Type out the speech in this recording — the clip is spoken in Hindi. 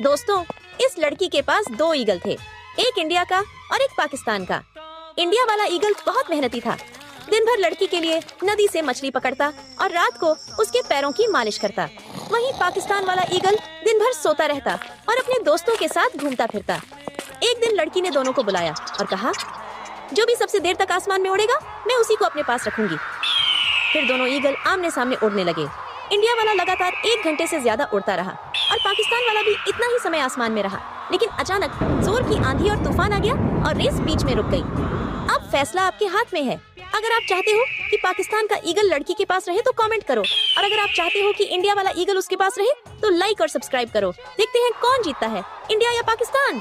दोस्तों, इस लड़की के पास दो ईगल थे, एक इंडिया का और एक पाकिस्तान का। इंडिया वाला ईगल बहुत मेहनती था। दिन भर लड़की के लिए नदी से मछली पकड़ता और रात को उसके पैरों की मालिश करता। वहीं पाकिस्तान वाला ईगल दिन भर सोता रहता और अपने दोस्तों के साथ घूमता फिरता। एक दिन लड़की ने दोनों को बुलाया और कहा, जो भी सबसे देर तक आसमान में उड़ेगा, मैं उसी को अपने पास रखूंगी। फिर दोनों ईगल आमने सामने उड़ने लगे। इंडिया वाला लगातार 1 घंटे से ज्यादा उड़ता रहा और पाकिस्तान वाला भी इतना ही समय आसमान में रहा। लेकिन अचानक जोर की आंधी और तूफान आ गया और रेस बीच में रुक गई। अब फैसला आपके हाथ में है। अगर आप चाहते हो कि पाकिस्तान का ईगल लड़की के पास रहे तो कमेंट करो, और अगर आप चाहते हो कि इंडिया वाला ईगल उसके पास रहे तो लाइक और सब्सक्राइब करो। देखते हैं कौन जीतता है, इंडिया या पाकिस्तान।